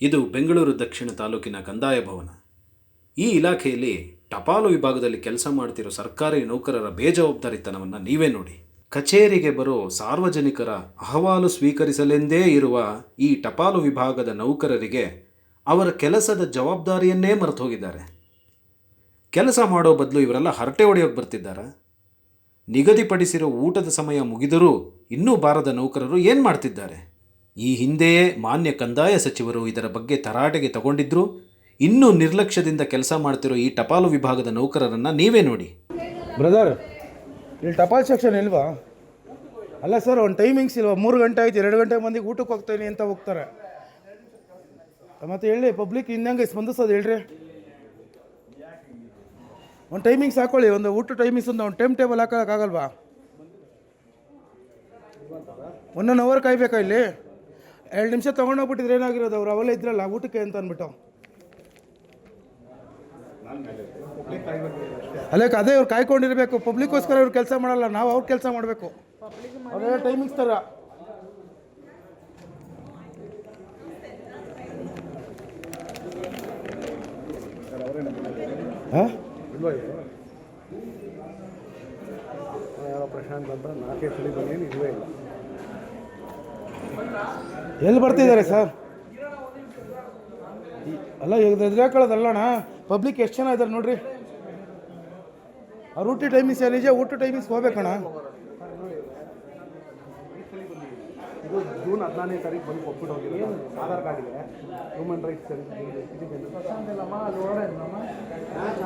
ಇದು ಬೆಂಗಳೂರು ದಕ್ಷಿಣ ತಾಲೂಕಿನ ಕಂದಾಯ ಭವನ. ಈ ಇಲಾಖೆಯಲ್ಲಿ ಟಪಾಲು ವಿಭಾಗದಲ್ಲಿ ಕೆಲಸ ಮಾಡ್ತಿರೋ ಸರ್ಕಾರಿ ನೌಕರರ ಬೇಜವಾಬ್ದಾರಿತನವನ್ನು ನೀವೇ ನೋಡಿ. ಕಚೇರಿಗೆ ಬರೋ ಸಾರ್ವಜನಿಕರ ಅಹವಾಲು ಸ್ವೀಕರಿಸಲೆಂದೇ ಇರುವ ಈ ಟಪಾಲು ವಿಭಾಗದ ನೌಕರರಿಗೆ ಅವರ ಕೆಲಸದ ಜವಾಬ್ದಾರಿಯನ್ನೇ ಮರೆತು ಹೋಗಿದ್ದಾರೆ. ಕೆಲಸ ಮಾಡೋ ಬದಲು ಇವರೆಲ್ಲ ಹರಟೆ ಹೊಡೆಯೋಕೆ ಬರ್ತಿದ್ದಾರೆ. ನಿಗದಿಪಡಿಸಿರೋ ಊಟದ ಸಮಯ ಮುಗಿದರೂ ಇನ್ನೂ ಬಾರದ ನೌಕರರು ಏನು ಮಾಡ್ತಿದ್ದಾರೆ? ಈ ಹಿಂದೆಯೇ ಮಾನ್ಯ ಕಂದಾಯ ಸಚಿವರು ಇದರ ಬಗ್ಗೆ ತರಾಟೆಗೆ ತಗೊಂಡಿದ್ರು. ಇನ್ನೂ ನಿರ್ಲಕ್ಷ್ಯದಿಂದ ಕೆಲಸ ಮಾಡ್ತಿರೋ ಈ ಟಪಾಲು ವಿಭಾಗದ ನೌಕರರನ್ನು ನೀವೇ ನೋಡಿ. ಬ್ರದರ್, ಇಲ್ಲಿ ಟಪಾಲ್ ಸೆಕ್ಷನ್ ಇಲ್ವಾ? ಅಲ್ಲ ಸರ್, ಒಂದು ಟೈಮಿಂಗ್ಸ್ ಇಲ್ವಾ? 3 ಗಂಟೆ ಆಯ್ತು, 2 ಗಂಟೆ ಮಂದಿಗೆ ಊಟಕ್ಕೆ ಹೋಗ್ತಾಯಿನಿ ಅಂತ ಹೋಗ್ತಾರೆ. ಮತ್ತು ಹೇಳಿ, ಪಬ್ಲಿಕ್ ಇನ್ನಂಗೆ ಸ್ಪಂದಿಸೋದು ಹೇಳ್ರಿ. ಒಂದು ಟೈಮಿಂಗ್ಸ್ ಹಾಕೊಳ್ಳಿ, ಒಂದು ಊಟ ಟೈಮಿಂಗ್ಸ್ ಒಂದು ಟೈಮ್ ಟೇಬಲ್ ಹಾಕೋಕ್ಕಾಗಲ್ವಾ? 1 ಅವರ್ ಕಾಯ್ಬೇಕಾ? ಇಲ್ಲಿ 2 ನಿಮಿಷ ತೊಗೊಂಡೋಗ್ಬಿಟ್ಟಿದ್ರೆ ಏನಾಗಿರೋದು? ಅವ್ರು ಅವೆಲ್ಲ ಇದ್ರಲ್ಲ ಊಟಕ್ಕೆ ಅಂತ ಅಂದ್ಬಿಟ್ಟು. ಅಲ್ಲಕ್ಕೆ ಅದೇ ಅವ್ರು ಕಾಯ್ಕೊಂಡಿರಬೇಕು. ಪಬ್ಲಿಕ್ಕೋಸ್ಕರ ಅವ್ರು ಕೆಲಸ ಮಾಡಲ್ಲ, ನಾವು ಅವ್ರು ಕೆಲಸ ಮಾಡಬೇಕು. ಅವರೆಲ್ಲ ಟೈಮಿಂಗ್ಸ್ ಥರ. ಹಾಂ, ಪ್ರಶಾಂತ್ ಅಂತ 4 ಸಲ ಬಂದೇನು ಇಲ್ಲವೇ ಇಲ್ಲ. ಎಲ್ಲಿ ಬರ್ತಿದ್ದಾರೆ ಸರ್? ಅಲ್ಲ, ಎದುರಾಕೊಳ್ಳೋದಲ್ಲಣ್ಣ, ಪಬ್ಲಿಕ್ ಎಷ್ಟು ಜನ ಇದ್ದಾರೆ ನೋಡ್ರಿ. ಅವ್ರ ಊಟ ಟೈಮಿಂಗ್ಸ್ ನಿಜ, ಊಟ ಟೈಮಿಂಗ್ಸ್ ಹೋಗ್ಬೇಕಣ್ಣ. ಇದು ಜೂನ್ 14ನೇ ತಾರೀಕು ಬಂದು ಕೊಟ್ಬಿಟ್ಟು ಹೋಗಿಲ್ಲ. ಆಧಾರ್ ಕಾರ್ಡಿಗೆ ಹ್ಯೂಮನ್ ರೈಟ್ಸ್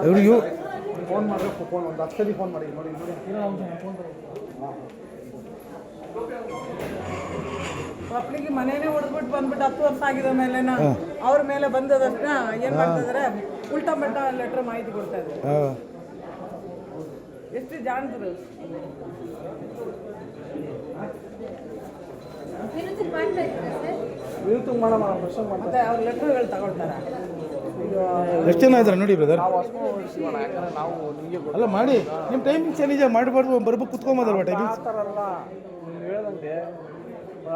ಇವ್ರಿಗೂ ಫೋನ್ ಮಾಡಿದ್ರೆ ಫೋನ್ ಒಂದು 10 ಸಲ ಫೋನ್ ಮಾಡಿ ನೋಡಿ. ಮಕ್ಕಳಿಗೆ ಮನೇನೆ ಹೊಡೆದ್ಬಿಟ್ಟು ಬಂದ್ಬಿಟ್ಟು 10 ವರ್ಷ ಆಗಿದ ಮೇಲೆ ಅವ್ರ ಮೇಲೆ ಬಂದದಷ್ಟ ಏನು ಮಾಡ್ತಿದ್ದಾರೆ, ಉಲ್ಟಾ ಮಟ್ಟ ಲೆಟ್ರ್ ಮಾಹಿತಿ ಕೊಡ್ತಾ ಇದ್ದಾರೆ. ಎಷ್ಟು ಜಾಣದ್ರು. ಮತ್ತೆ ಅವ್ರ ಲೆಟ್ರ್ಗಳು ತಗೊಳ್ತಾರೆ. ಎಷ್ಟು ಜನ ಇದ್ದಾರೆ ನೋಡಿ ಬ್ರದರ್. ಅಲ್ಲ ಮಾಡಿ, ನಿಮ್ಮ ಟೈಮಿಂಗ್ಸ್ ಏನಿದೆ ಮಾಡಬಾರ್ದು, ಬರ್ಬೇಕು ಕುತ್ಕೊಂಬೋದಲ್ವ ಟೈಮಿಂಗ್ಸ್. ಹೇಳ್ದಂಗೆ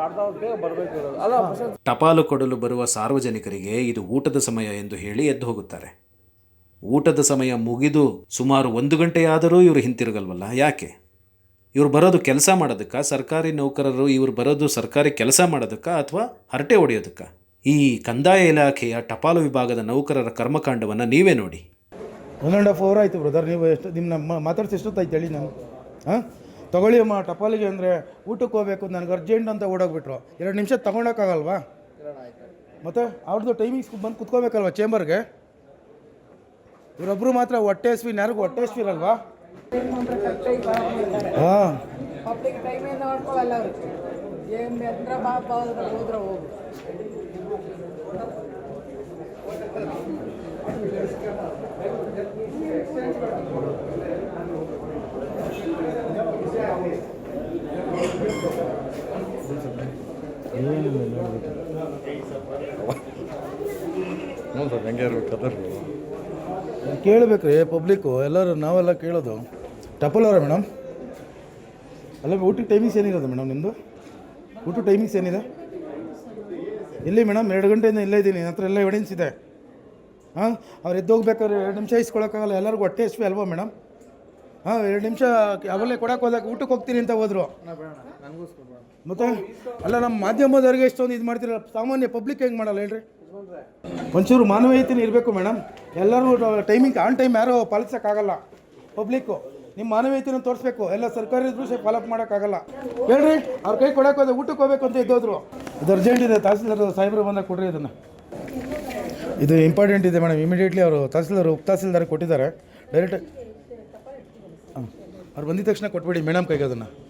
ಅರ್ಧ ಬೇಗ ಬರಬೇಕು. ಅಲ್ಲ, ಟಪಾಲು ಕೊಡಲು ಬರುವ ಸಾರ್ವಜನಿಕರಿಗೆ ಇದು ಊಟದ ಸಮಯ ಎಂದು ಹೇಳಿ ಎದ್ದು ಹೋಗುತ್ತಾರೆ. ಊಟದ ಸಮಯ ಮುಗಿದು ಸುಮಾರು 1 ಗಂಟೆಯಾದರೂ ಇವರು ಹಿಂತಿರುಗಲ್ವಲ್ಲ, ಯಾಕೆ? ಇವರು ಬರೋದು ಕೆಲಸ ಮಾಡೋದಕ್ಕೆ? ಸರ್ಕಾರಿ ನೌಕರರು ಇವರು ಬರೋದು ಸರ್ಕಾರಿ ಕೆಲಸ ಮಾಡೋದಕ್ಕೆ ಅಥವಾ ಹರಟೆ ಹೊಡೆಯೋದಕ್ಕೆ? ಈ ಕಂದಾಯ ಇಲಾಖೆಯ ಟಪಾಲು ವಿಭಾಗದ ನೌಕರರ ಕರ್ಮಕಾಂಡವನ್ನು ನೀವೇ ನೋಡಿ. 1.5 ಅವರ್ ಆಯಿತು ಬ್ರದರ್. ನೀವು ಎಷ್ಟು ನಿಮ್ಮ ಮಾತಾಡ್ಸಿ ಎಷ್ಟೊತ್ತಾಯ್ತು ಹೇಳಿ? ನಾನು ಹಾಂ ತೊಗೊಳ್ಳಿ ಅಮ್ಮ ಟಪಾಲಿಗೆ ಅಂದರೆ ಊಟಕ್ಕೆ ಹೋಗ್ಬೇಕು, ನನಗೆ ಅರ್ಜೆಂಟ್ ಅಂತ ಓಡೋಗ್ಬಿಟ್ರು. 2 ನಿಮಿಷ ತೊಗೊಳಕ್ಕಾಗಲ್ವಾ? ಮತ್ತು ಅವ್ರದ್ದು ಟೈಮಿಂಗ್ಸ್ ಬಂದು ಕುತ್ಕೋಬೇಕಲ್ವ ಚೇಂಬರ್ಗೆ? ಇವರೊಬ್ಬರು ಮಾತ್ರ ಹೊಟ್ಟೆ ಹಸ್ವಿನ, ಯಾರಿಗೂ ಹೊಟ್ಟೆ ಹಸ್ವಿರಲ್ವಾ? ಹಾಂ, ಪಬ್ಲಿಕ್ ಟೈಮಿಂದ ಮಾಡ್ಕೊಳ್ಳಲ್ಲ ಅವರು. ಏನು ಎದ್ರ ಬಾಪ ಹೋದ್ರೆ ಹೋಗು. ಕೇಳಬೇಕ್ರಿ ಪಬ್ಲಿಕ್ಕು ಎಲ್ಲರೂ, ನಾವೆಲ್ಲ ಕೇಳೋದು. ಟಪಲ್ ಅವರ ಮೇಡಮ್, ಅಲ್ಲ ಊಟಕ್ಕೆ ಟೈಮಿಂಗ್ಸ್ ಏನಿರೋದು ಮೇಡಮ್ ನಿಮ್ಮದು? ಊಟ ಟೈಮಿಂಗ್ಸ್ ಏನಿದೆ? ಇಲ್ಲಿ ಮೇಡಮ್ 2 ಗಂಟೆಯಿಂದ ಇಲ್ಲೇ ಇದ್ದೀನಿ, ನನ್ನ ಹತ್ರ ಎಲ್ಲ ಎವಿಡೆನ್ಸ್ ಇದೆ. ಹಾಂ, ಅವ್ರು ಎದ್ದೋಗ್ಬೇಕಾದ್ರೆ 2 ನಿಮಿಷ ಇಸ್ಕೊಳಕ್ಕಾಗಲ್ಲ, ಎಲ್ಲರಿಗೂ ಹೊಟ್ಟೆ ಹಸ್ವಿ ಅಲ್ವಾ ಮೇಡಮ್? ಹಾಂ, 2 ನಿಮಿಷ ಅವಲ್ಲೇ ಕೊಡಕ್ಕೆ ಹೋದಾಗ ಊಟಕ್ಕೆ ಹೋಗ್ತೀನಿ ಅಂತ ಹೋದರು. ಮತ್ತು ಅಲ್ಲ, ನಮ್ಮ ಮಾಧ್ಯಮದವ್ರಿಗೆ ಎಷ್ಟೊಂದು ಇದು ಮಾಡ್ತಿರಲ್ಲ, ಸಾಮಾನ್ಯ ಪಬ್ಲಿಕ್ ಹೆಂಗೆ ಮಾಡಲ್ಲ ಹೇಳ್ರಿ? ಒಂಚೂರು ಮಾನವೀಯತೆನೇ ಇರಬೇಕು ಮೇಡಮ್. ಎಲ್ಲರೂ ಟೈಮಿಂಗ್ ಆನ್ ಟೈಮ್ ಯಾರೂ ಪಾಲಿಸೋಕ್ಕಾಗಲ್ಲ. ಪಬ್ಲಿಕ್ಕು ನಿಮ್ಮ ಮಾನವೀಯತೆಯನ್ನು ತೋರಿಸ್ಬೇಕು. ಎಲ್ಲ ಸರ್ಕಾರಿ ಇದ್ರೂ ಸಹ ಫಾಲೋಅಪ್ ಮಾಡೋಕ್ಕಾಗಲ್ಲ ಹೇಳ್ರಿ. ಅವ್ರ ಕೈ ಕೊಡಕ್ಕೆ ಹೋದ ಊಟಕ್ಕೆ ಹೋಗ್ಬೇಕು ಅಂತ ಇದ್ದೋದ್ರು. ಇದು ಅರ್ಜೆಂಟ್ ಇದೆ, ತಹಸೀಲ್ದಾರ್ ಸಾಹೇಬರು ಬಂದಾಗ ಕೊಡ್ರಿ ಇದನ್ನು. ಇದು ಇಂಪಾರ್ಟೆಂಟ್ ಇದೆ ಮೇಡಮ್. ಇಮಿಡಿಯೇಟ್ಲಿ ಅವರು ಉಪ ತಹಸೀಲ್ದಾರ್ ಕೊಟ್ಟಿದ್ದಾರೆ. ಡೈರೆಕ್ಟ್ ಅವ್ರು ಬಂದಿದ ತಕ್ಷಣ ಕೊಟ್ಬಿಡಿ ಮೇಡಮ್ ಕೈಗೆ ಅದನ್ನು.